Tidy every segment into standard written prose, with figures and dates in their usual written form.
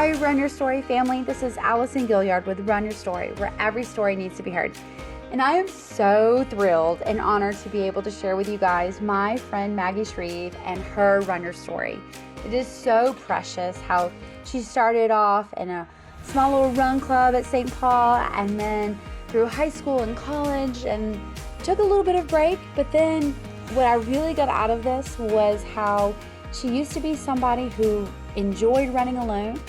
Hi, Run Your Story family. This is Allison Gilliard with Run Your Story, where every story needs to be heard. And I am so thrilled and honored to be able to share with you guys my friend Maggie Shreve and her Run Your Story. It is so precious how she started off in a small little run club at St. Paul and then through high school and college and took a little bit of break. But then what I really got out of this was how she used to be somebody who enjoyed running alone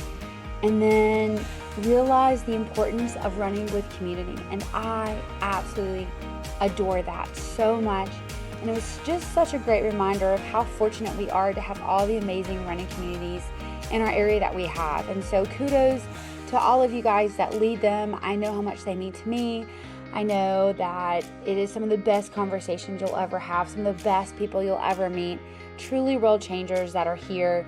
and then realized the importance of running with community. And I absolutely adore that so much. And it was just such a great reminder of how fortunate we are to have all the amazing running communities in our area that we have. And so kudos to all of you guys that lead them. I know how much they mean to me. I know that it is some of the best conversations you'll ever have, some of the best people you'll ever meet, truly world changers that are here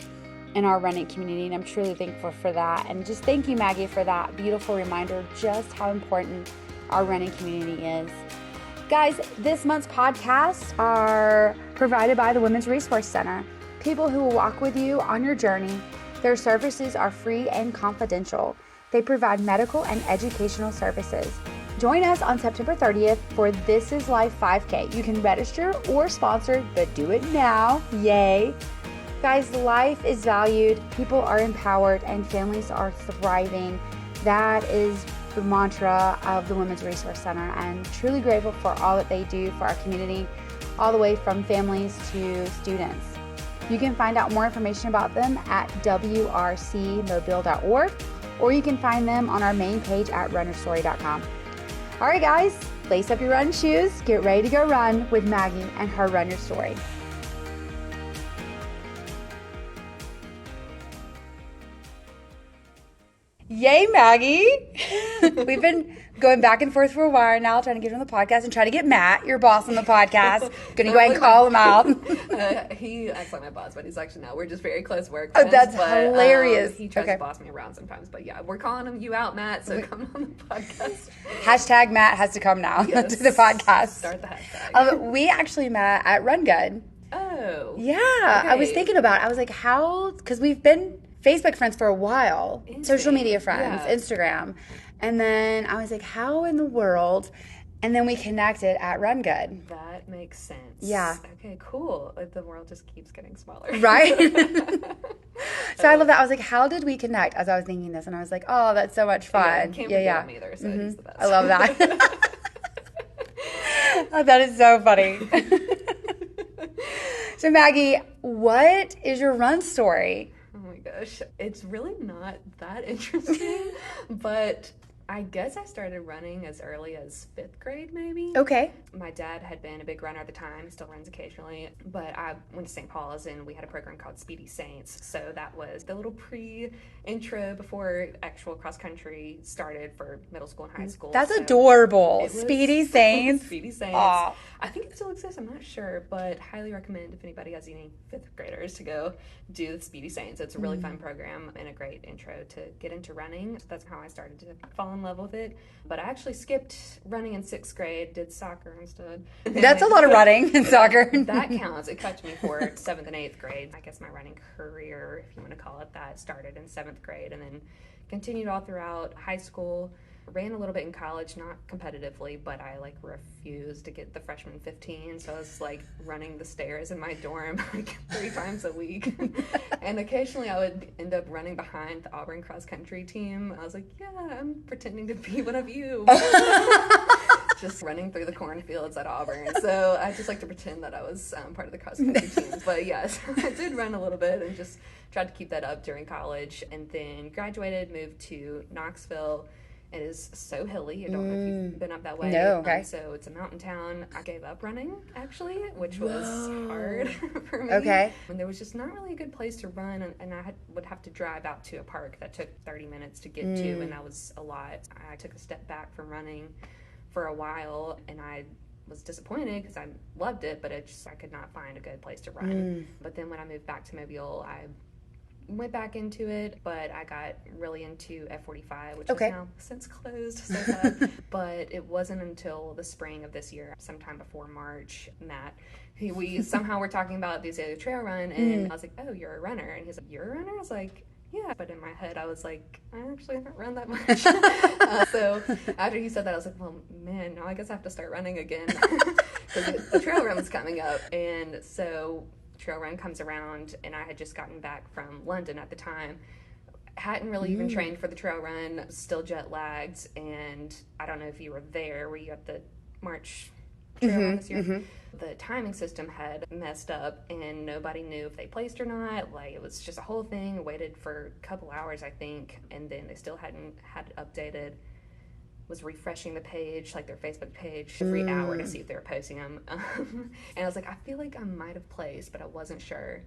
in our running community, and I'm truly thankful for that. And just thank you, Maggie, for that beautiful reminder of just how important our running community is. Guys, this month's podcasts are provided by the Women's Resource Center, people who will walk with you on your journey. Their services are free and confidential. They provide medical and educational services. Join us on September 30th for This Is Life 5K. You can register or sponsor, but do it now. Yay! Guys, life is valued, people are empowered, and families are thriving. That is the mantra of the Women's Resource Center. I'm truly grateful for all that they do for our community, all the way from families to students. You can find out more information about them at wrcmobile.org, or you can find them on our main page at runnerstory.com. All right, guys, lace up your run shoes, get ready to go run with Maggie and her Run Your Story. Yay, Maggie. We've been going back and forth for a while now, trying to get on the podcast and trying to get Matt, your boss, on the podcast. Going to go ahead and call him out. He acts like my boss, but he's actually not. We're just very close work friends. Oh, that's hilarious. He tries to boss me around sometimes, but yeah, we're calling you out, Matt, so come on the podcast. Hashtag Matt has to come now to the podcast. Start the hashtag. We actually met at Run Good. Oh. Yeah. Okay. I was thinking about it. I was like, how, because we've been Facebook friends for a while, social media friends, yeah. Instagram. And then I was like, how in the world? And then we connected at Run Good. That makes sense. Yeah. Okay, cool. The world just keeps getting smaller. Right? So I love that. I was like, how did we connect as I was thinking this? And I was like, oh, that's so much fun. Can't forget him either, so he's the best. I love that. Oh, that is so funny. So Maggie, what is your run story? Oh my gosh, it's really not that interesting, but I guess I started running as early as 5th grade, maybe. Okay. My dad had been a big runner at the time, still runs occasionally, but I went to St. Paul's and we had a program called Speedy Saints, so that was the little pre-intro before actual cross-country started for middle school and high school. That's adorable. Speedy Saints. Speedy Saints. Aww. I think it still exists, I'm not sure, but highly recommend if anybody has any 5th graders to go do the Speedy Saints. It's a really fun program and a great intro to get into running. So that's how I started to fall in love with it. But I actually skipped running in 6th grade, did soccer instead. That's a lot of running in soccer. That counts. It coached me for 7th and 8th grade. I guess my running career, if you want to call it that, started in 7th grade and then continued all throughout high school. Ran a little bit in college, not competitively, but I refused to get the freshman 15, so I was running the stairs in my dorm 3 times a week. And occasionally I would end up running behind the Auburn cross country team. I was like, yeah, I'm pretending to be one of you. Just running through the cornfields at Auburn. So I just like to pretend that I was part of the cross country teams. But yes, I did run a little bit and just tried to keep that up during college, and then graduated, moved to Knoxville. It is so hilly. I don't know if you've been up that way. No, okay. So it's a mountain town. I gave up running, actually, which was hard for me. Okay. And there was just not really a good place to run, and I would have to drive out to a park that took 30 minutes to get to, and that was a lot. I took a step back from running for a while, and I was disappointed because I loved it, but I could not find a good place to run. But then when I moved back to Mobile, I went back into it, but I got really into F45, which is now since closed, so sad. But it wasn't until the spring of this year, sometime before March, Matt, we somehow were talking about this other trail run, and I was like, oh, you're a runner? And he's like, you're a runner? I was like, yeah. But in my head, I was like, I actually haven't run that much. So after he said that, I was like, well, man, now I guess I have to start running again. Because the trail run was coming up. And so trail run comes around, and I had just gotten back from London at the time. Hadn't really even trained for the trail run, still jet lagged. And I don't know if you were there, were you at the March trail run this year? The timing system had messed up and nobody knew if they placed or not. Like, it was just a whole thing. Waited for a couple hours, I think, and then they still hadn't had it updated. Was refreshing the page, like their Facebook page, every hour to see if they were posting them. And I was like, I feel like I might have placed, but I wasn't sure.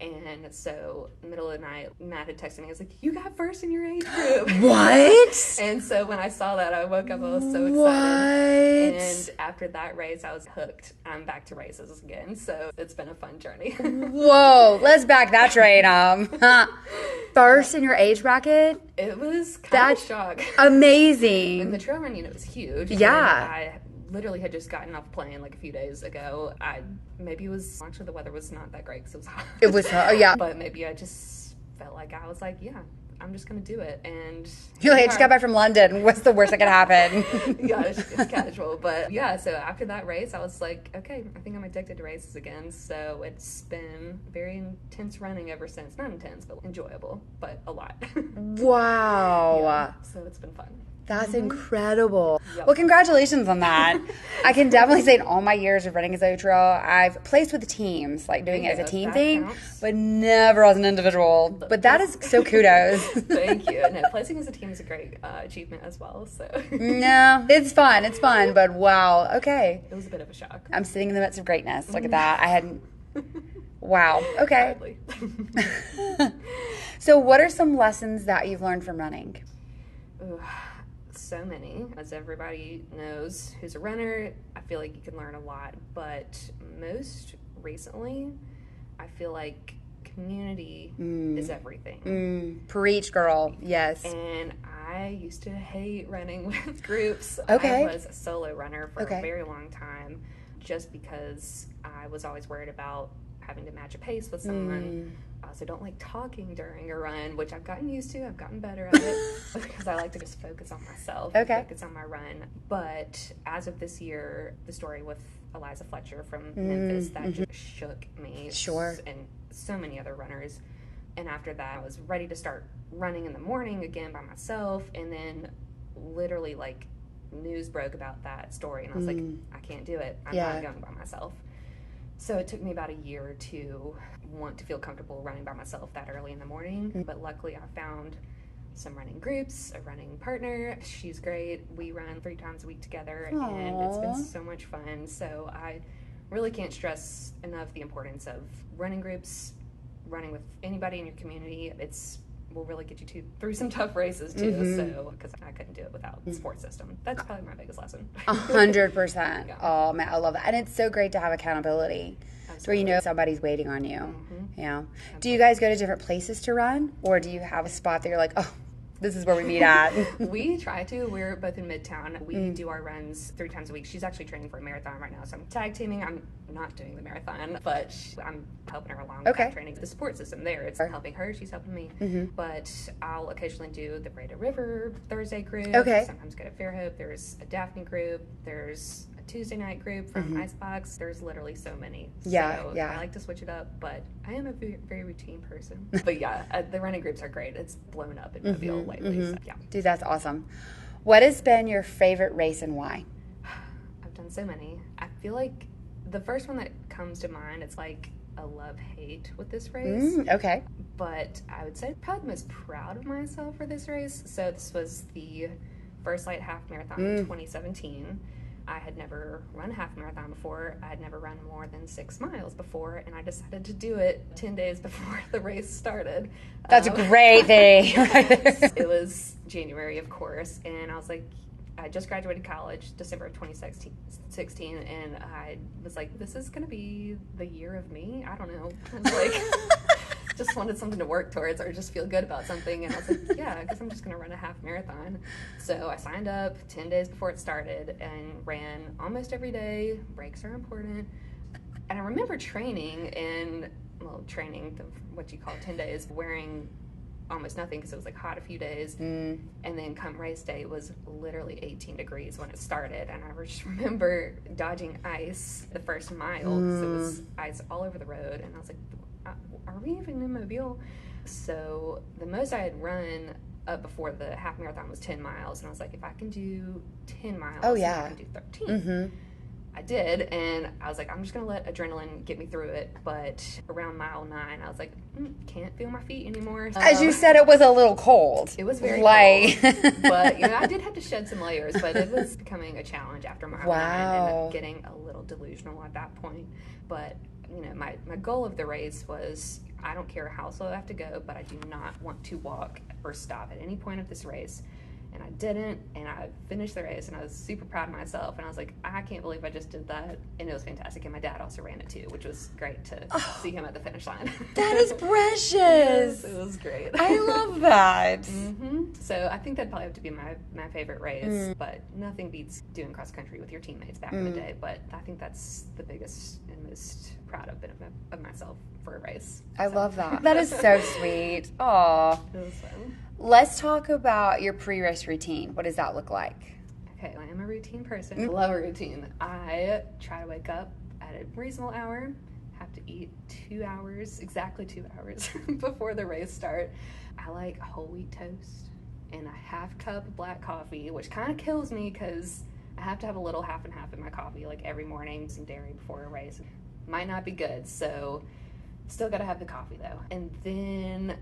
And so, middle of the night, Matt had texted me. I was like, you got first in your age group. What? And so, when I saw that, I woke up, I was so excited. What? And after that race, I was hooked. I'm back to races again. So, it's been a fun journey. Whoa, let's back that train up. First in your age bracket? It was kind of a shock. Amazing. And the trail run unit was huge. Yeah. I literally had just gotten off the plane like a few days ago. Maybe it was, actually the weather was not that great because it was hot. It was hot, yeah. But maybe I just felt like I was like, yeah, I'm just going to do it. And you're like, I just got back from London. What's the worst that could happen? Yeah, it's casual. But yeah, so after that race, I was like, okay, I think I'm addicted to races again. So it's been very intense running ever since. Not intense, but enjoyable, but a lot. Wow. Yeah, so it's been fun. That's incredible. Yep. Well, congratulations on that. I can definitely say in all my years of running a Zoe Trail, I've placed with teams, like doing it as a team thing, but never as an individual. But that is so kudos. Thank you. No, placing as a team is a great achievement as well. So no, it's fun. It's fun. But wow. Okay. It was a bit of a shock. I'm sitting in the midst of greatness. Look at that. I hadn't. Wow. Okay. So what are some lessons that you've learned from running? Ooh, so many. As everybody knows who's a runner, I feel like you can learn a lot. But most recently, I feel like community is everything. Preach, girl. Yes. And I used to hate running with groups. Okay. I was a solo runner for a very long time just because I was always worried about having to match a pace with someone. I also don't like talking during a run, which I've gotten used to. I've gotten better at it because I like to just focus on myself, focus on my run. But as of this year, the story with Eliza Fletcher from Memphis, that just shook me. Sure. And so many other runners. And after that, I was ready to start running in the morning again by myself. And then literally, like, news broke about that story. And I was like, I can't do it. I'm not going by myself. So it took me about a year to want to feel comfortable running by myself that early in the morning. But luckily, I found some running groups, a running partner. She's great. We run 3 times a week together. Aww. And it's been so much fun. So I really can't stress enough the importance of running groups, running with anybody in your community. Will really get you through some tough races too. So, because I couldn't do it without the support system. That's probably my biggest lesson. 100%. Yeah. Oh man, I love that. And it's so great to have accountability. Absolutely. Where you know somebody's waiting on you. Yeah. Absolutely. Do you guys go to different places to run, or do you have a spot that you're like, oh, this is where we meet at? We try to. We're both in Midtown. We do our runs 3 times a week. She's actually training for a marathon right now, so I'm tag teaming. I'm not doing the marathon, but I'm helping her along with that training. The support system there, it's helping her, she's helping me. But I'll occasionally do the Breda River Thursday group. Sometimes go to Fairhope. There's a Daphne group. There's a Tuesday night group from Icebox. There's literally so many. So I like to switch it up, but I am a very, very routine person. But yeah, the running groups are great. It's blown up in Mobile lately. So, yeah. Dude, that's awesome. What has been your favorite race and why? I've done so many. I feel like the first one that comes to mind, it's like a love-hate with this race. Okay. But I would say probably the most proud of myself for this race. So this was the First Light Half Marathon in 2017. I had never run a half marathon before. I had never run more than 6 miles before, and I decided to do it 10 days before the race started. That's a great thing. It was January, of course, and I was like, I just graduated college, December of 2016, and I was like, this is going to be the year of me? I don't know. I was like, just wanted something to work towards or just feel good about something. And I was like, yeah, I guess I'm just going to run a half marathon. So I signed up 10 days before it started and ran almost every day. Breaks are important. And I remember training what you call 10 days, wearing almost nothing because it was like hot a few days. And then come race day, it was literally 18 degrees when it started. And I just remember dodging ice the first mile because it was ice all over the road. And I was like, are we even in Mobile? So the most I had run up before the half marathon was 10 miles. And I was like, if I can do 10 miles, I can do 13. I did, and I was like, I'm just going to let adrenaline get me through it. But around mile 9, I was like, can't feel my feet anymore. As you said, it was a little cold. It was very cold. But, I did have to shed some layers, but it was becoming a challenge after mile 9 and getting a little delusional at that point. But, my goal of the race was, I don't care how slow I have to go, but I do not want to walk or stop at any point of this race. And I didn't, and I finished the race, and I was super proud of myself, and I was like, I can't believe I just did that, and it was fantastic, and my dad also ran it too, which was great to see him at the finish line. That is precious. Yes, it was great. I love that. So I think that'd probably have to be my favorite race, but nothing beats doing cross country with your teammates back in the day, but I think that's the biggest and most proud I've been of myself for a race. I love that. That is so sweet. Aw. It was fun. Let's talk about your pre-race routine. What does that look like? Okay, I am a routine person. I love a routine. I try to wake up at a reasonable hour, have to eat exactly 2 hours before the race start. I like whole wheat toast and a half cup of black coffee, which kind of kills me because I have to have a little half and half in my coffee like every morning, some dairy before a race. Might not be good, so still gotta have the coffee though. And then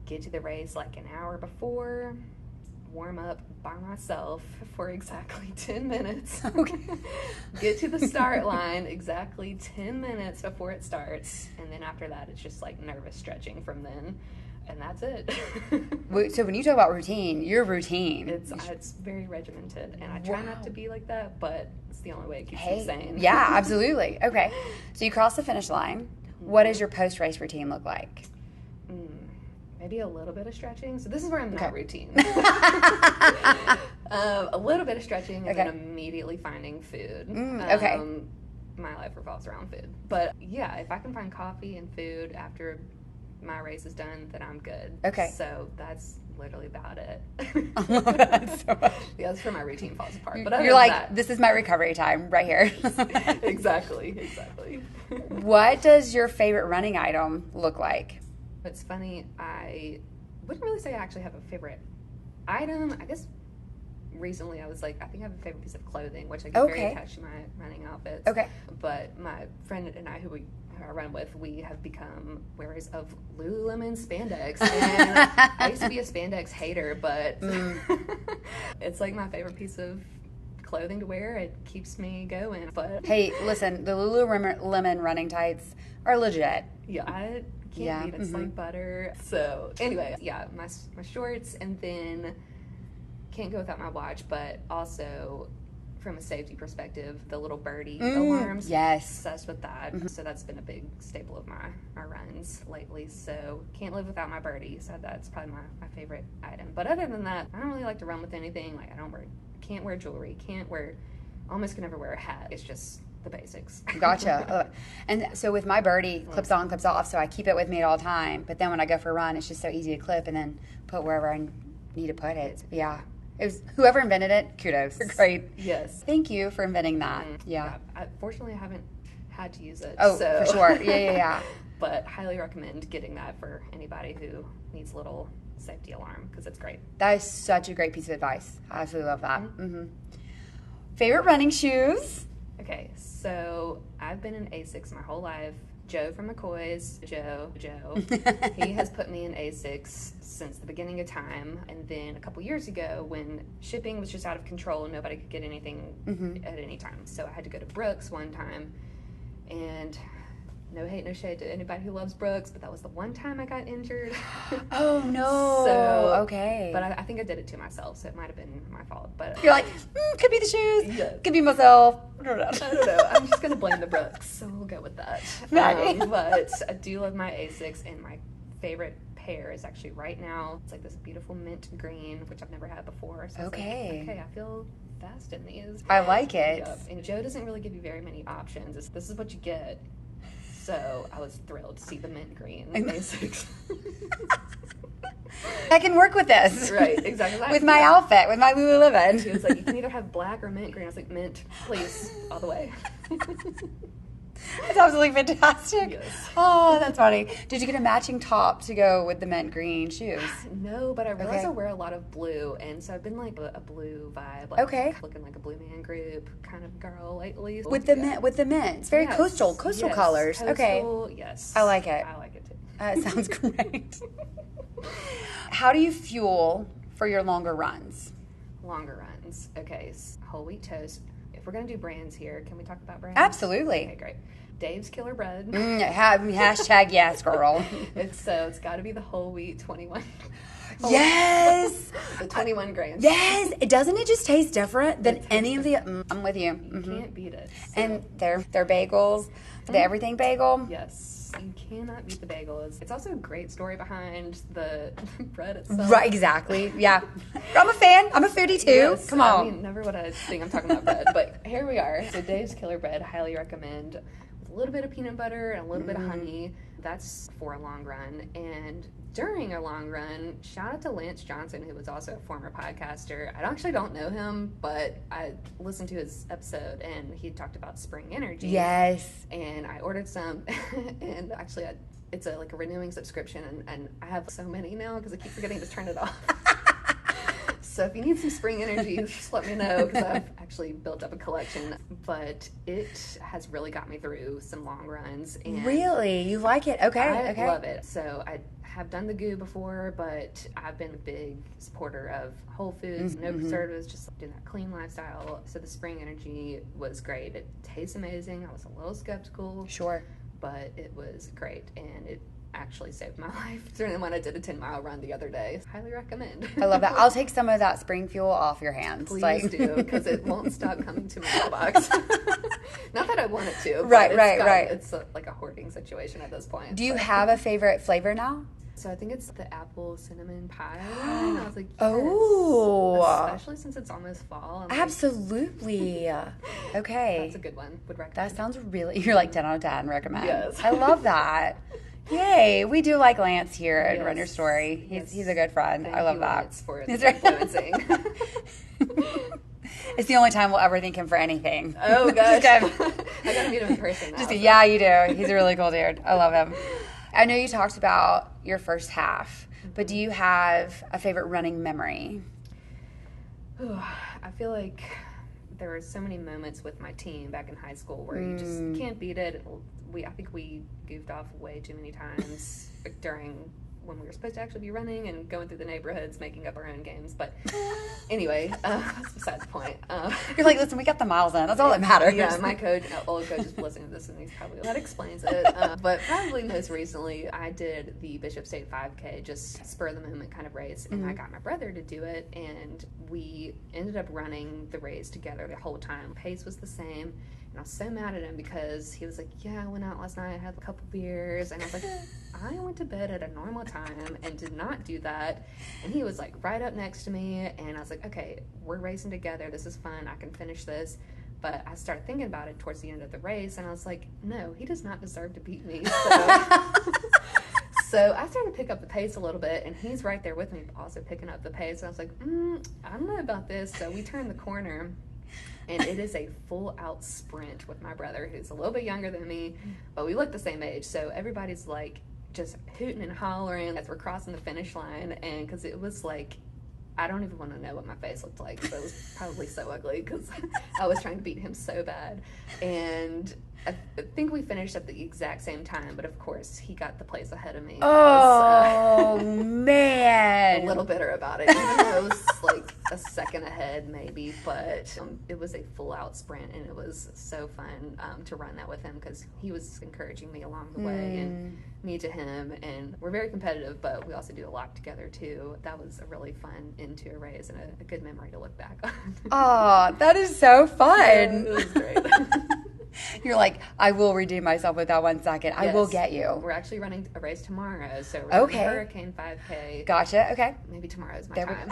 get to the race like an hour before, warm up by myself for exactly 10 minutes. Okay. Get to the start line exactly 10 minutes before it starts, and then after that it's just like nervous stretching from then, and that's it. So when you talk about routine, your routine. It's very regimented, and I try not to be like that, but it's the only way it keeps me sane. Yeah, absolutely. Okay. So you cross the finish line. What does your post-race routine look like? Maybe a little bit of stretching. So this is where I'm not routine. A little bit of stretching and then immediately finding food. My life revolves around food. But yeah, if I can find coffee and food after my race is done, then I'm good. Okay. So that's literally about it. I love that so much. Yeah, that's where my routine falls apart. But you're like, this is my recovery time right here. Exactly. What does your favorite running item look like? It's funny, I wouldn't really say I actually have a favorite item. I guess recently I was like, I think I have a favorite piece of clothing, which I get very attached to my running outfits. Okay. But my friend and I, who I run with, we have become wearers of Lululemon spandex. And I used to be a spandex hater, but it's like my favorite piece of clothing to wear. It keeps me going. But hey, listen, the Lululemon running tights are legit. Yeah, I can't beat it. It's like butter. So anyway, yeah, my shorts, and then can't go without my watch, but also from a safety perspective, the little birdie alarms. Yes. Obsessed with that. So that's been a big staple of my runs lately. So can't live without my birdie. So that's probably my favorite item. But other than that, I don't really like to run with anything. Like can't wear jewelry, almost can never wear a hat. It's just the basics. Gotcha. And so with my birdie, clips on, clips off, so I keep it with me at all time. But then when I go for a run, it's just so easy to clip and then put wherever I need to put it. Yeah. It was whoever invented it, kudos. Great. Yes. Thank you for inventing that. Yeah. Fortunately, I haven't had to use it. Oh, so. For sure. Yeah. But highly recommend getting that for anybody who needs a little safety alarm, because it's great. That is such a great piece of advice. I absolutely love that. Favorite running shoes? Okay, so I've been in Asics my whole life. Joe from McCoy's, Joe, he has put me in Asics since the beginning of time. And then a couple years ago, when shipping was just out of control and nobody could get anything at any time, so I had to go to Brooks one time. And no hate, no shade to anybody who loves Brooks, but that was the one time I got injured. Oh, no. So, okay. But I think I did it to myself, so it might have been my fault. But you're like, could be the shoes, could be myself. I don't know. I'm just going to blame the Brooks, so we'll go with that. But I do love my Asics, and my favorite pair is actually right now. It's like this beautiful mint green, which I've never had before. So okay. I feel fast in these. I like it. Yep. And Joe doesn't really give you very many options. This is what you get. So I was thrilled to see the mint green Asics. I can work with this. Right, exactly. With my outfit, with my Lululemon. She was like, you can either have black or mint green. I was like, mint, please, all the way. That's absolutely fantastic. Yes. Oh, that's funny. Did you get a matching top to go with the mint green shoes? No, but I realize I wear a lot of blue, and so I've been like a blue vibe, like looking like a Blue Man Group kind of girl lately. With the mint, it's very coastal colors. Coastal, okay, yes, I like it. I like it too. It sounds great. How do you fuel for your longer runs? Longer runs. Okay, whole wheat toast. If we're gonna do brands here, can we talk about brands? Absolutely. Okay, great. Dave's Killer Bread. Hashtag yes, girl. It's got to be the whole wheat 21. Yes. The 21 grams. Yes. Doesn't it just taste different than any of the? I'm with you. You can't beat it. So. And their bagels, the everything bagel. Yes. You cannot beat the bagels. It's also a great story behind the bread itself. Right, exactly. Yeah. I'm a fan. I'm a foodie too. Yes, Come on. I mean, never would I think I'm talking about bread, but here we are. So Dave's Killer Bread, highly recommend. With a little bit of peanut butter and a little bit of honey. That's for a long run. And during a long run, shout out to Lance Johnson, who was also a former podcaster. I actually don't know him, but I listened to his episode, and he talked about spring energy. Yes. And I ordered some, and actually it's like a renewing subscription, and I have so many now because I keep forgetting to turn it off. So if you need some spring energy, just let me know, because I've actually built up a collection. But it has really got me through some long runs. And really? You like it? Okay. I love it. So I have done the goo before, but I've been a big supporter of whole foods, no preservatives, just doing that clean lifestyle. So the spring energy was great. It tastes amazing. I was a little skeptical. Sure. But it was great, and it actually saved my life during when I did a 10-mile run the other day. Highly recommend. I love that. I'll take some of that spring fuel off your hands. Please do, because it won't stop coming to my mailbox. Not that I want it to. Right. It's like a hoarding situation at this point. Do you have a favorite flavor now? So I think it's the apple cinnamon pie. And I was like, yes. Oh. Especially since it's almost fall. Absolutely. Okay. That's a good one. Would recommend. That sounds really, you're like 10 out of 10, recommend. Yes. I love that. Yay. We do like Lance here at Yes. Run Your Story. He's a good friend. Thank I love you, that. Lance, for influencing. It's the only time we'll ever thank him for anything. Oh, gosh. Just I gotta meet him in person now. Yeah, you do. He's a really cool dude. I love him. I know you talked about your first half, but do you have a favorite running memory? I feel like there were so many moments with my team back in high school where you just can't beat it. I think we goofed off way too many times during when we were supposed to actually be running and going through the neighborhoods making up our own games. But anyway, that's besides the point. You're like, listen, we got the miles in. That's all that matters. Yeah, my old coach is listening to this, and he's probably, that explains it. But probably most recently, I did the Bishop State 5K, just spur of the moment kind of race, and I got my brother to do it, and we ended up running the race together the whole time. Pace was the same. And I was so mad at him because he was like, yeah, I went out last night, I had a couple beers. And I was like, I went to bed at a normal time and did not do that. And he was like right up next to me. And I was like, okay, we're racing together. This is fun. I can finish this. But I started thinking about it towards the end of the race. And I was like, no, he does not deserve to beat me. So I started to pick up the pace a little bit. And he's right there with me, also picking up the pace. And I was like, I don't know about this. So we turned the corner. And it is a full-out sprint with my brother, who's a little bit younger than me, but we look the same age. So everybody's like just hooting and hollering as we're crossing the finish line. And because it was like, I don't even want to know what my face looked like. So it was probably so ugly because I was trying to beat him so bad. And I think we finished at the exact same time, but of course he got the place ahead of me. Oh, man. A little bitter about it, even though it was like a second ahead maybe, but it was a full-out sprint, and it was so fun to run that with him because he was encouraging me along the way and me to him, and we're very competitive, but we also do a lot together too. That was a really fun end to a race and a good memory to look back on. Oh, that is so fun. Yeah, it was great. You're like, I will redeem myself with that 1 second. I will get you. We're actually running a race tomorrow, so we're running Hurricane 5K. Gotcha. Okay. Maybe tomorrow's my time.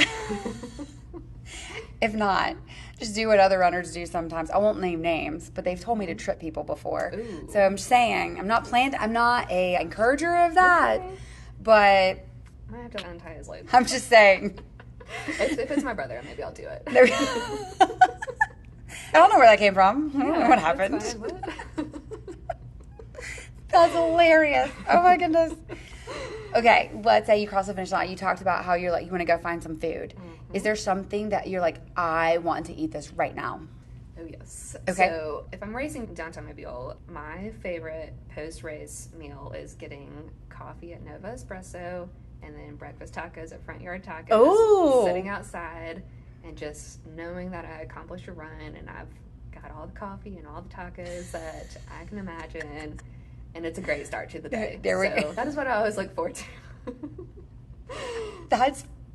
If not, just do what other runners do sometimes. I won't name names, but they've told me to trip people before. Ooh. So I'm just saying, I'm not a encourager of that, but I might have to untie his legs. I'm just saying. If it's my brother, maybe I'll do it. I don't know where that came from. I don't know what happened. That's fine. What? That's hilarious. Oh my goodness. Okay, let's say you cross the finish line. You talked about how you're like, you want to go find some food. Mm-hmm. Is there something that you're like, I want to eat this right now? Oh, yes. Okay. So if I'm racing downtown Mobile, my favorite post-race meal is getting coffee at Nova Espresso and then breakfast tacos at Front Yard Tacos. Ooh. Sitting outside and just knowing that I accomplished a run and I've got all the coffee and all the tacos that I can imagine. And it's a great start to the day. So that is what I always look forward to.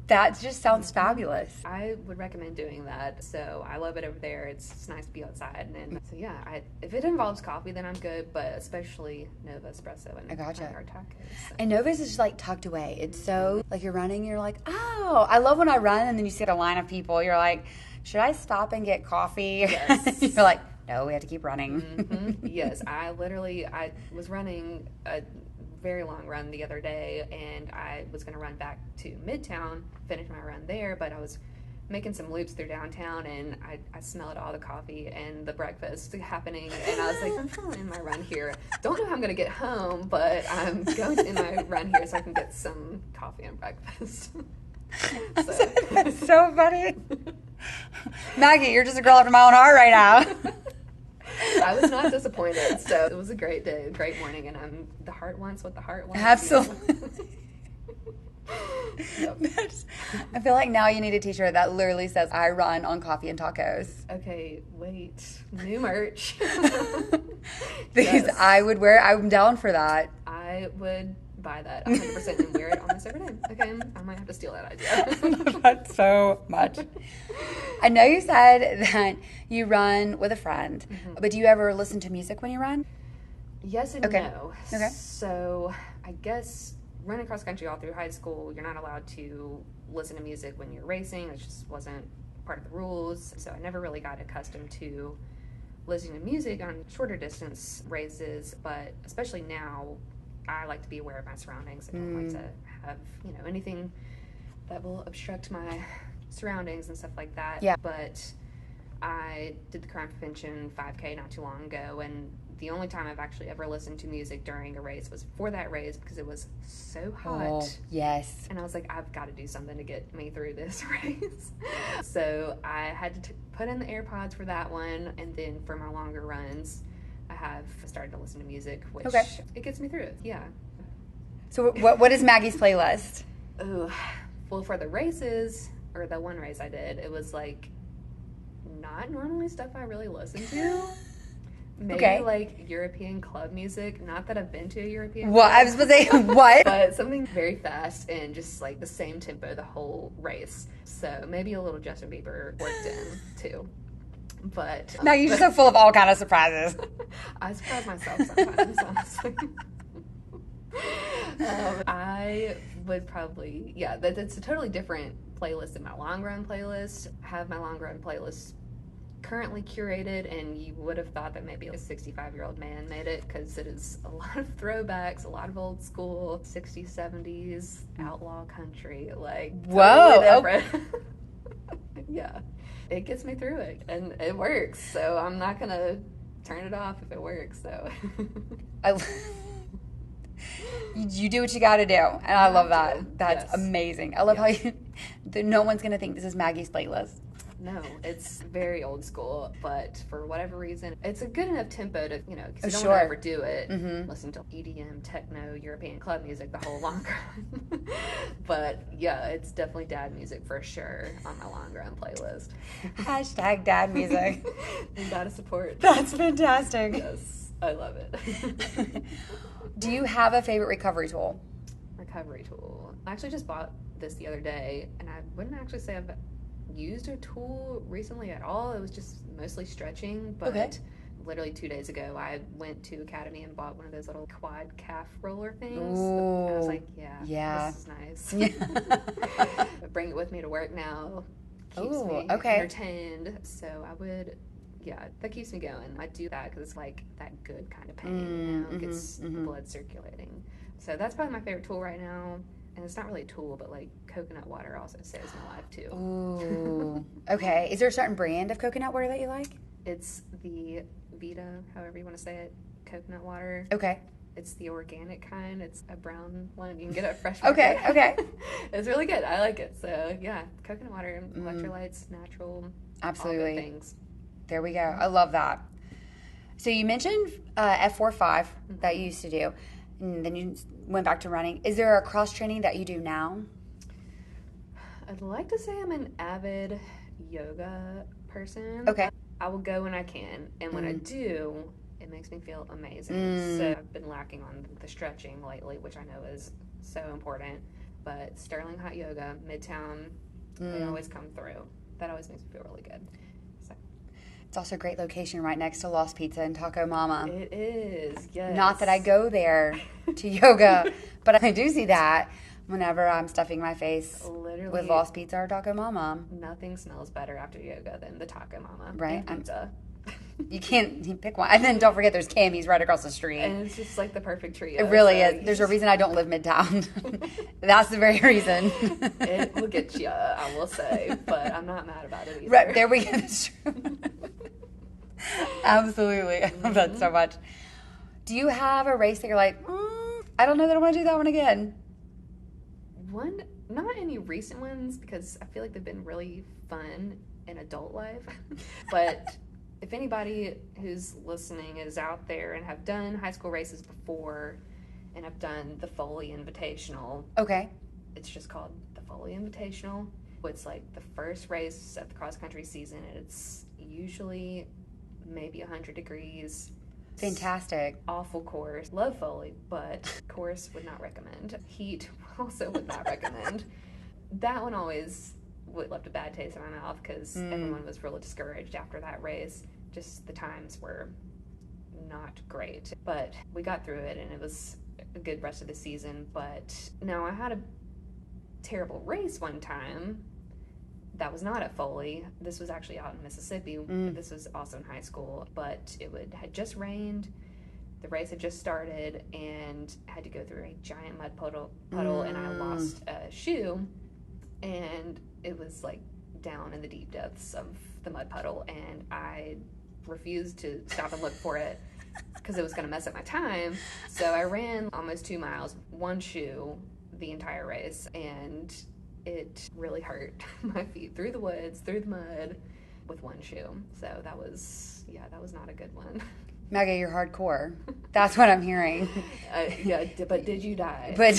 That just sounds fabulous. I would recommend doing that. So I love it over there. It's nice to be outside. And so yeah, if it involves coffee, then I'm good. But especially Nova Espresso and Front Yard Tacos. And Nova's is just like tucked away. It's so like you're running, you're like, oh, I love when I run, and then you see a line of people. You're like, should I stop and get coffee? Yes. You're like, no, we have to keep running. Mm-hmm. Yes, I was running a very long run the other day, and I was going to run back to Midtown, finish my run there, but I was making some loops through downtown, and I smelled all the coffee and the breakfast happening, and I was like, I'm trying to end my run here. Don't know how I'm going to get home, but I'm going to end my run here so I can get some coffee and breakfast. That's so funny. Maggie, you're just a girl after my own heart right now. I was not disappointed. So it was a great day, a great morning, and the heart wants what the heart wants. Absolutely. Yep. I feel like now you need a t-shirt that literally says, I run on coffee and tacos. Okay, wait. New merch. Because Yes. I'm down for that. I would buy that 100% and wear it almost every day. Okay, I might have to steal that idea. I love that so much. I know you said that you run with a friend, but do you ever listen to music when you run? Yes and no. Okay. So I guess running cross country all through high school, you're not allowed to listen to music when you're racing. It just wasn't part of the rules. So I never really got accustomed to listening to music on shorter distance races, but especially now, I like to be aware of my surroundings. I don't like to have, anything that will obstruct my surroundings and stuff like that. Yeah. But I did the crime prevention 5K not too long ago, and the only time I've actually ever listened to music during a race was for that race because it was so hot. Oh, yes. And I was like, I've got to do something to get me through this race. So I had to put in the AirPods for that one, and then for my longer runs, I have started to listen to music, which it gets me through it. Yeah. So what is Maggie's playlist? Oh, well, for the races, or the one race I did, it was like not normally stuff I really listen to. Maybe like European club music. Not that I've been to a European club. I was going to say, what? But something very fast and just like the same tempo the whole race. So maybe a little Justin Bieber worked in too. But Now you're just so full of all kind of surprises. I surprise myself sometimes, honestly. I would probably, that's a totally different playlist than my long run playlist. I have my long run playlist currently curated, and you would have thought that maybe a 65-year-old man made it, because it is a lot of throwbacks, a lot of old school 60s, 70s outlaw country, like whoa, totally different. Yeah, it gets me through it, and it works, so I'm not gonna turn it off if it works. So you do what you got to do, and I love that. That's amazing. I love how no one's gonna think this is Maggie's playlist. No, it's very old school, but for whatever reason, it's a good enough tempo to, because you don't want to overdo it. Listen to EDM, techno, European club music the whole long run. But yeah, it's definitely dad music for sure on my long run playlist. Hashtag dad music. You gotta support. That's fantastic. Yes, I love it. Do you have a favorite recovery tool? Recovery tool. I actually just bought this the other day, and I wouldn't actually say I've used a tool recently at all. It was just mostly stretching, but literally 2 days ago I went to Academy and bought one of those little quad calf roller things. Ooh. I was like, this is nice. Yeah. I bring it with me to work now. Keeps Ooh, me okay. entertained. So I would, that keeps me going. I do that because it's like that good kind of pain, gets the blood circulating. So that's probably my favorite tool right now. and it's not really a tool, but like coconut water also saves my life too. Ooh. Okay. Is there a certain brand of coconut water that you like? It's the Vita, however you want to say it, coconut water. Okay. It's the organic kind. It's a brown one. You can get it fresh. Okay. Okay. It's really good. I like it. So yeah, coconut water and electrolytes, natural. Absolutely. All good things. There we go. I love that. So you mentioned F45 that you used to do, and then you went back to running. Is there a cross training that you do now? I'd like to say I'm an avid yoga person. Okay. I will go when I can, and when I do, it makes me feel amazing. So I've been lacking on the stretching lately, which I know is so important. But Sterling Hot Yoga, Midtown, they always come through. That always makes me feel really good. So. It's also a great location right next to Lost Pizza and Taco Mama. It is, yes. Not that I go there to yoga, but I do see that whenever I'm stuffing my face Literally, with Lost Pizza or Taco Mama. Nothing smells better after yoga than the Taco Mama. Right. And pizza. You pick one. And then don't forget there's Cammy's right across the street. And it's just like the perfect trio. It really is. There's a reason I don't live Midtown. That's the very reason. It will get you, I will say. But I'm not mad about it either. Right, there we go. That's true. Absolutely. I love that so much. Do you have a race that you're like, I don't know that I want to do that one again? Not any recent ones, because I feel like they've been really fun in adult life. But if anybody who's listening is out there and have done high school races before and have done the Foley Invitational. Okay. It's just called the Foley Invitational. It's like the first race of the cross country season. It's usually maybe 100 degrees. Fantastic. Awful course. Love Foley, but course would not recommend. Heat also would not recommend. That one always left a bad taste in my mouth because everyone was really discouraged after that race. Just the times were not great. But we got through it and it was a good rest of the season. But no, I had a terrible race one time. That was not at Foley. This was actually out in Mississippi. This was also in high school, but had just rained. The race had just started and had to go through a giant mud puddle and I lost a shoe, and it was like down in the deep depths of the mud puddle, and I refused to stop and look for it because it was going to mess up my time. So I ran almost 2 miles, one shoe, the entire race, and it really hurt my feet through the woods, through the mud, with one shoe. So that was not a good one. Maggie, you're hardcore. That's what I'm hearing. Yeah, but did you die? But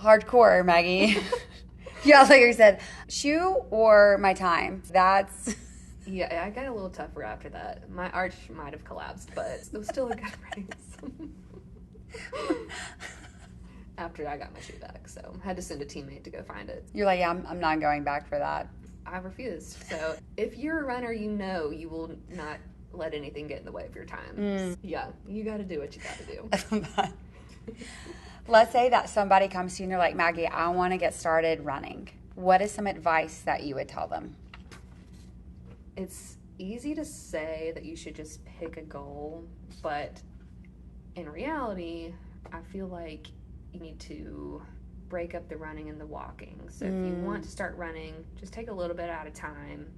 hardcore, Maggie. Yeah, like you said, shoe or my time. That's... Yeah, I got a little tougher after that. My arch might have collapsed, but it was still a good race. After I got my shoe back, so I had to send a teammate to go find it. You're like, yeah, I'm not going back for that. I refused. So if you're a runner, you know you will not let anything get in the way of your time. Yeah, you got to do what you got to do. Let's say that somebody comes to you and they're like, Maggie, I want to get started running. What is some advice that you would tell them? It's easy to say that you should just pick a goal, but in reality, I feel like you need to break up the running and the walking. So if you want to start running, just take a little bit at a time.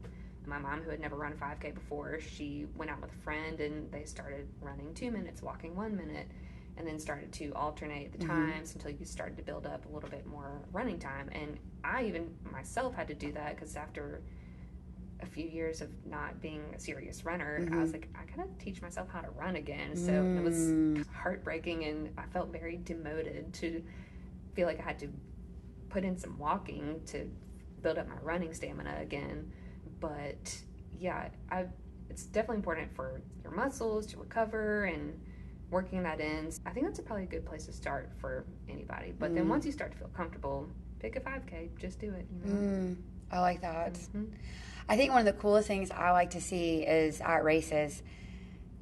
My mom, who had never run a 5K before, she went out with a friend and they started running 2 minutes, walking 1 minute, and then started to alternate the times until you started to build up a little bit more running time. And I even myself had to do that because after a few years of not being a serious runner, I was like, I gotta teach myself how to run again. So it was heartbreaking, and I felt very demoted to feel like I had to put in some walking to build up my running stamina again. But yeah, it's definitely important for your muscles to recover and working that in. I think that's probably a good place to start for anybody. But then once you start to feel comfortable, pick a 5K, just do it. You know? I like that. I think one of the coolest things I like to see is at races,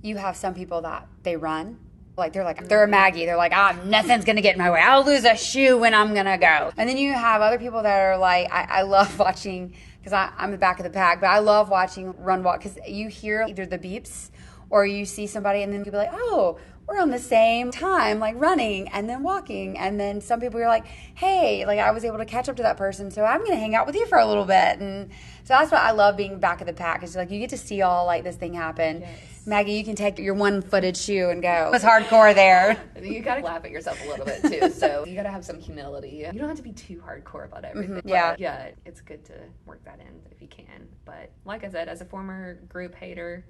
you have some people that they run. Like they're a Maggie. They're like, nothing's going to get in my way. I'll lose a shoe when I'm going to go. And then you have other people that are like, I love watching, because I'm the back of the pack, but I love watching run walk because you hear either the beeps or you see somebody and then you'll be like, oh, we're on the same time, like running and then walking. And then some people are like, hey, like I was able to catch up to that person, so I'm going to hang out with you for a little bit. And so that's what I love being back of the pack. It's like you get to see all like this thing happen. Yes. Maggie, you can take your one-footed shoe and go. It's hardcore there. You gotta laugh at yourself a little bit too. So you gotta have some humility. You don't have to be too hardcore about everything. Mm-hmm. Yeah. But yeah, it's good to work that in if you can. But like I said, as a former group hater,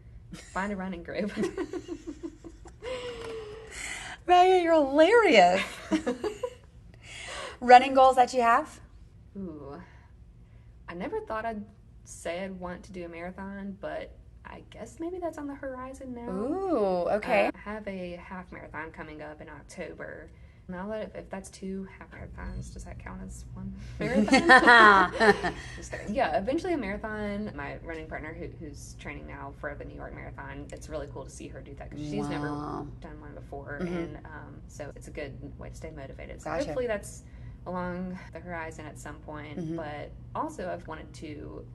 find a running group. Maggie, you're hilarious. Running goals that you have? Ooh. I never thought I'd say I'd want to do a marathon, but I guess maybe that's on the horizon now. Ooh, okay. I have a half marathon coming up in October. Now that if that's 2 half marathons, does that count as one marathon? Just kidding. Yeah, eventually a marathon. My running partner who's training now for the New York Marathon, it's really cool to see her do that because she's never done one before. And so it's a good way to stay motivated. So hopefully that's along the horizon at some point. But also I've wanted to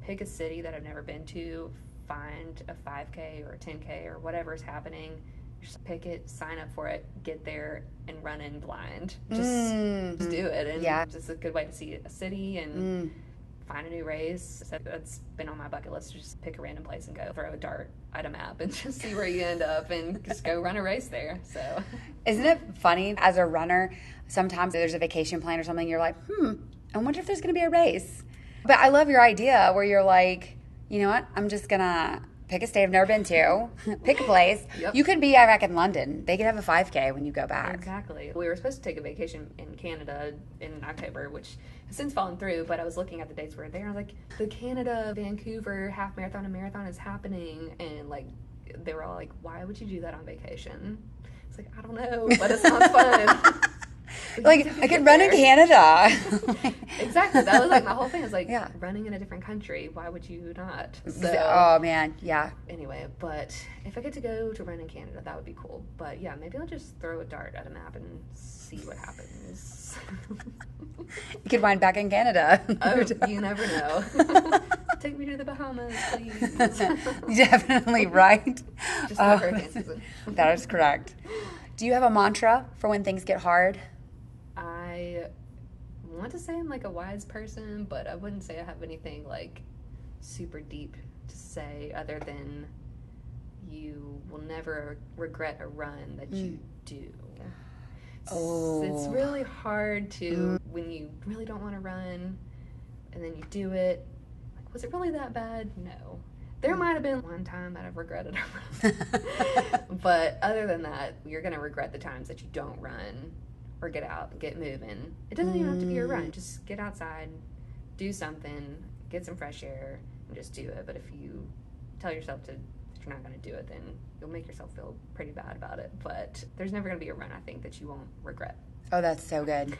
pick a city that I've never been to, find a 5K or a 10K or whatever's happening, just pick it, sign up for it, get there, and run in blind. Just do it. And it's just a good way to see a city and find a new race. So that's been on my bucket list, to just pick a random place and go throw a dart at a map and just see where you end up and just go run a race there. So isn't it funny, as a runner, sometimes there's a vacation plan or something, you're like, I wonder if there's going to be a race. But I love your idea where you're like, you know what? I'm just going to pick a state I've never been to, pick a place. Yep. You could be back in London. They could have a 5K when you go back. Exactly. We were supposed to take a vacation in Canada in October, which has since fallen through, but I was looking at the dates we were there. I was like, the Canada, Vancouver half marathon and marathon is happening. And like, they were all like, why would you do that on vacation? It's like, I don't know, but it sounds fun. Like, I could run in Canada. Exactly. That was like my whole thing. Is like, running in a different country. Why would you not? So, oh, man. Yeah. Anyway, but if I get to go to run in Canada, that would be cool. But yeah, maybe I'll just throw a dart at a map and see what happens. You could wind back in Canada. Oh, you never know. Take me to the Bahamas, please. Definitely, right? Just not hurricane season. That is correct. Do you have a mantra for when things get hard? I want to say I'm like a wise person, but I wouldn't say I have anything like super deep to say other than you will never regret a run that you do. It's really hard to, when you really don't want to run and then you do it, like, was it really that bad? No. There might have been one time that I've regretted a run. But other than that, you're going to regret the times that you don't run or get out and get moving. It doesn't even have to be a run. Just get outside, do something, get some fresh air, and just do it. But if you tell yourself that you're not going to do it, then you'll make yourself feel pretty bad about it. But there's never going to be a run, I think, that you won't regret. Oh, that's so good.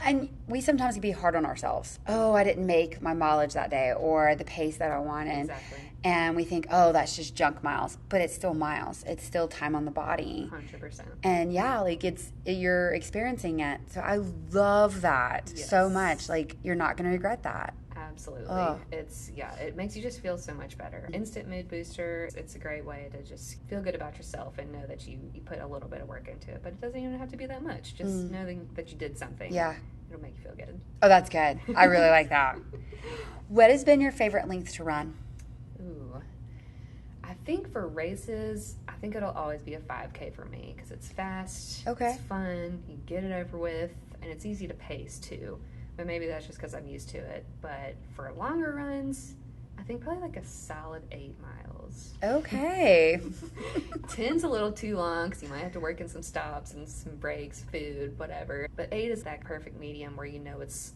And we sometimes can be hard on ourselves. Oh, I didn't make my mileage that day or the pace that I wanted. Exactly. And we think, oh, that's just junk miles. But it's still miles. It's still time on the body. 100%. And yeah, like you're experiencing it. So I love that so much. Like, you're not going to regret that. Absolutely. Oh. It makes you just feel so much better. Instant mood booster. It's a great way to just feel good about yourself and know that you put a little bit of work into it. But it doesn't even have to be that much. Just knowing that you did something. Yeah. It'll make you feel good. Oh, that's good. I really like that. What has been your favorite length to run? Ooh. I think for races, I think it'll always be a 5K for me because it's fast. Okay. It's fun. You get it over with. And it's easy to pace too. But maybe that's just because I'm used to it. But for longer runs, I think probably like a solid 8 miles. Okay. 10's a little too long because you might have to work in some stops and some breaks, food, whatever. But 8 is that perfect medium where you know it's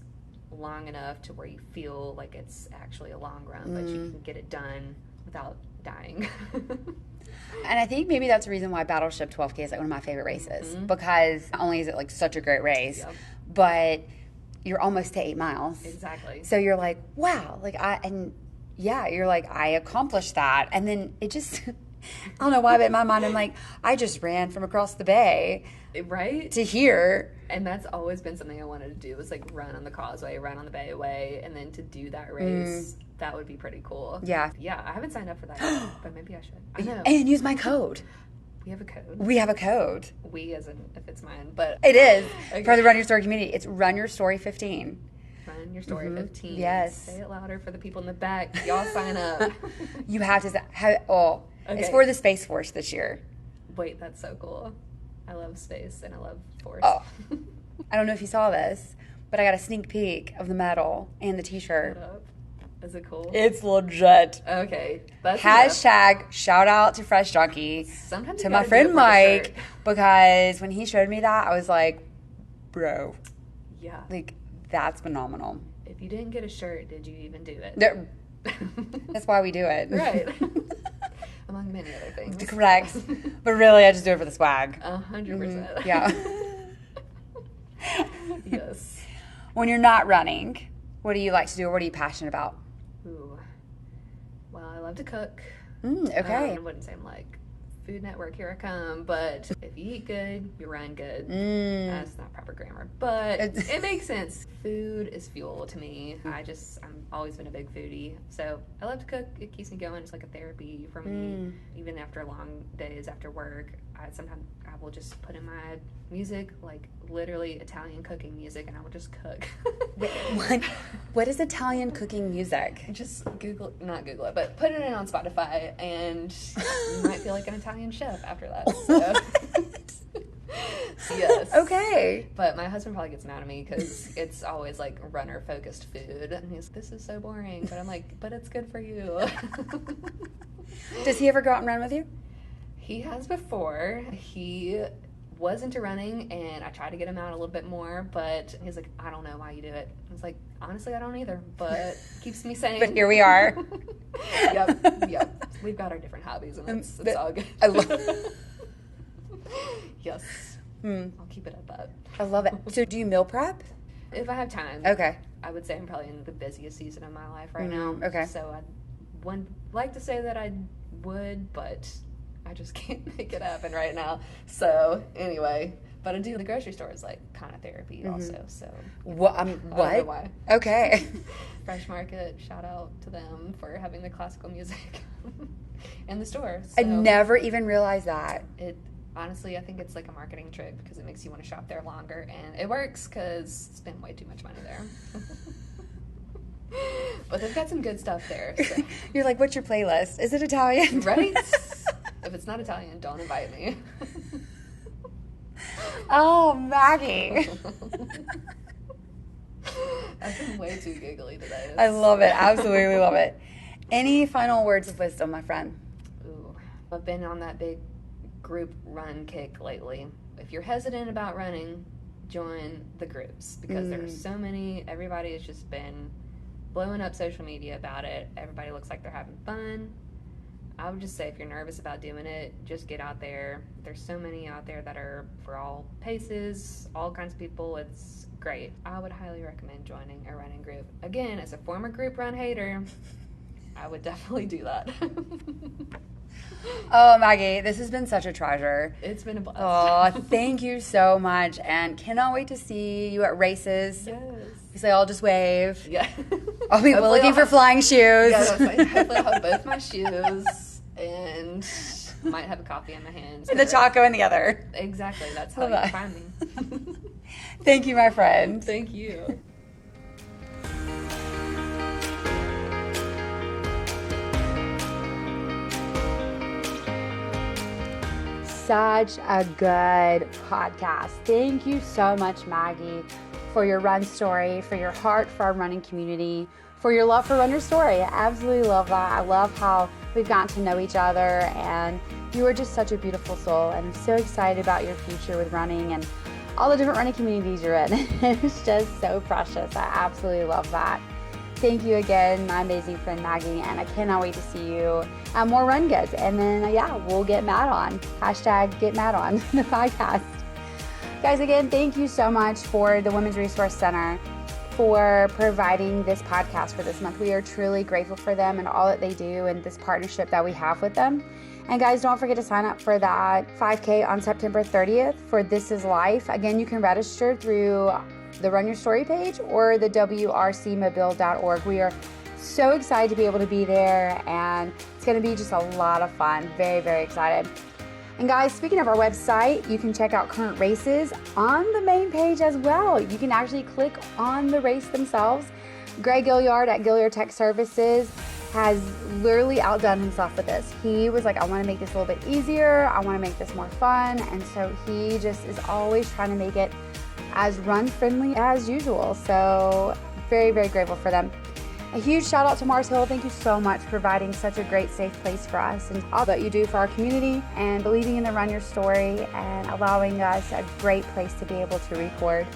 long enough to where you feel like it's actually a long run, but you can get it done without dying. And I think maybe that's the reason why Battleship 12K is like one of my favorite races. Because not only is it like such a great race, but you're almost to 8 miles. Exactly. So you're like, wow, you're like, I accomplished that. And then it just, I don't know why, but in my mind, I'm like, I just ran from across the bay. Right? To here. And that's always been something I wanted to do, was like run on the causeway, run on the bayway, and then to do that race, that would be pretty cool. Yeah. Yeah, I haven't signed up for that yet, but maybe I should. I know. And use my code. We have a code. We have a code. We as in if it's mine, but It is. Okay. For the Run Your Story community. It's Run Your Story 15. Run Your Story 15. Yes. Say it louder for the people in the back. Y'all sign up. You have to it's Okay. for the Space Force this year. Wait, that's so cool. I love space and I love force. Oh. I don't know if you saw this, but I got a sneak peek of the medal and the t-shirt. Shut up. Is it cool? It's legit. Okay. That's Hashtag shout out to Fresh Junkie Sometimes to you my gotta do friend it for the Mike, shirt. because when he showed me that, I was like, bro, Yeah. like, that's phenomenal. If you didn't get a shirt, did you even do it? That's why we do it. Right. Among many other things. Correct. But really, I just do it for the swag. 100%. Yeah. Yes. When you're not running, what do you like to do, or what are you passionate about? Ooh. Well, I love to cook. Okay. I wouldn't say I'm like Food Network, here I come, but if you eat good, you run good. That's not proper grammar, but it makes sense. Food is fuel to me. I'm always been a big foodie, so I love to cook. It keeps me going. It's like a therapy for me. Even after long days after work, sometimes I will just put in my music, like literally Italian cooking music, and I will just cook. Wait, what is Italian cooking music? Just not Google it, but put it in on Spotify, and you might feel like an Italian chef after that. So. Yes. Okay. But my husband probably gets mad at me because it's always like runner-focused food, and he's, this is so boring. But I'm like, but it's good for you. Does he ever go out and run with you? He has before. He was into running, and I tried to get him out a little bit more, but he's like, I don't know why you do it. I was like, honestly, I don't either, but keeps me sane. But here we are. Yep. We've got our different hobbies, and it's all good. I love Yes. I'll keep it at that. I love it. So do you meal prep? If I have time. Okay. I would say I'm probably in the busiest season of my life right now. Okay. So I would like to say that I would, but I just can't make it happen right now. So anyway, but I do. The grocery store is like kind of therapy also. So What? I don't know What? why. Okay. Fresh Market, shout out to them for having the classical music in the store. So I never even realized that. Honestly, I think it's like a marketing trick because it makes you want to shop there longer, and it works because spend way too much money there. But they've got some good stuff there. So. You're like, what's your playlist? Is it Italian? Right? If it's not Italian, don't invite me. Oh, Maggie. I've been way too giggly today. I love it. Absolutely love it. Any final words of wisdom, my friend? Ooh, I've been on that big group run kick lately. If you're hesitant about running, join the groups because there are so many. Everybody has just been blowing up social media about it. Everybody looks like they're having fun. I would just say if you're nervous about doing it, just get out there. There's so many out there that are for all paces, all kinds of people. It's great. I would highly recommend joining a running group. Again, as a former group run hater, I would definitely do that. Oh, Maggie, this has been such a treasure. It's been a blast. Oh, thank you so much, and cannot wait to see you at races. Yes. So I'll just wave. Yeah. I'll be looking for flying shoes. Yeah, hopefully I'll have both my shoes and might have a coffee in my hands. And the taco in the other. Exactly. That's how you find me. Thank you, my friend. Thank you. Such a good podcast. Thank you so much, Maggie, for your run story, for your heart for our running community, for your love for Run Your Story. I absolutely love that. I love how we've gotten to know each other, and you are just such a beautiful soul, and I'm so excited about your future with running and all the different running communities you're in. It's just so precious. I absolutely love that. Thank you again, my amazing friend Maggie, and I cannot wait to see you at more run gets. And then, we'll get mad on. Hashtag get mad on the podcast. Guys, again, thank you so much for the Women's Resource Center for providing this podcast for this month. We are truly grateful for them and all that they do and this partnership that we have with them. And guys, don't forget to sign up for that 5K on September 30th for This Is Life. Again, you can register through the Run Your Story page or the wrcmobile.org. We are so excited to be able to be there, and it's going to be just a lot of fun. Very, very excited. And guys, speaking of our website, you can check out current races on the main page as well. You can actually click on the race themselves. Greg Gilliard at Gilliard Tech Services has literally outdone himself with this. He was like, I want to make this a little bit easier. I want to make this more fun. And so he just is always trying to make it as run friendly as usual. So very, very grateful for them. A huge shout out to Mars Hill. Thank you so much for providing such a great safe place for us and all that you do for our community and believing in the Run Your Story and allowing us a great place to be able to record.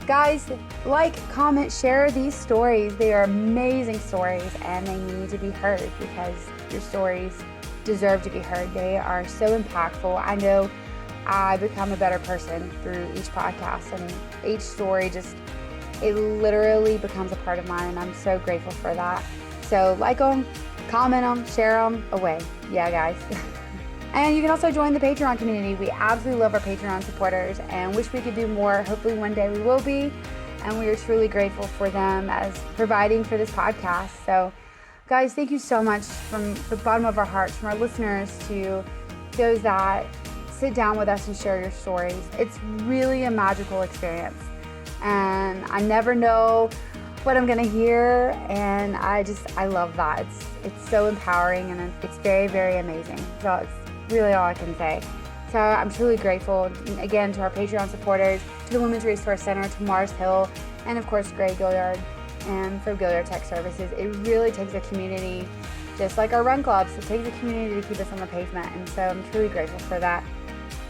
Guys, like, comment, share these stories. They are amazing stories and they need to be heard because your stories deserve to be heard. They are so impactful. I know I become a better person through each podcast and each story it literally becomes a part of mine, and I'm so grateful for that. So like them, comment them, share them, away. Yeah, guys. And you can also join the Patreon community. We absolutely love our Patreon supporters and wish we could do more. Hopefully one day we will be, and we are truly grateful for them as providing for this podcast. So guys, thank you so much from the bottom of our hearts, from our listeners to those that sit down with us and share your stories. It's really a magical experience. And I never know what I'm gonna hear, and I love that. It's so empowering, and it's very, very amazing. So it's really all I can say. So I'm truly grateful, again, to our Patreon supporters, to the Women's Resource Center, to Mars Hill, and of course Greg Gilliard and from Gilliard Tech Services. It really takes a community, just like our run clubs, it takes a community to keep us on the pavement, and so I'm truly grateful for that.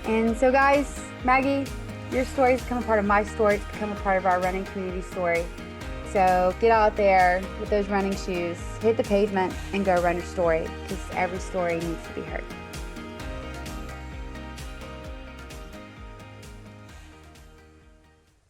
And so guys, Maggie, your story's become a part of my story. It's become a part of our running community story. So get out there with those running shoes, hit the pavement, and go run your story, because every story needs to be heard.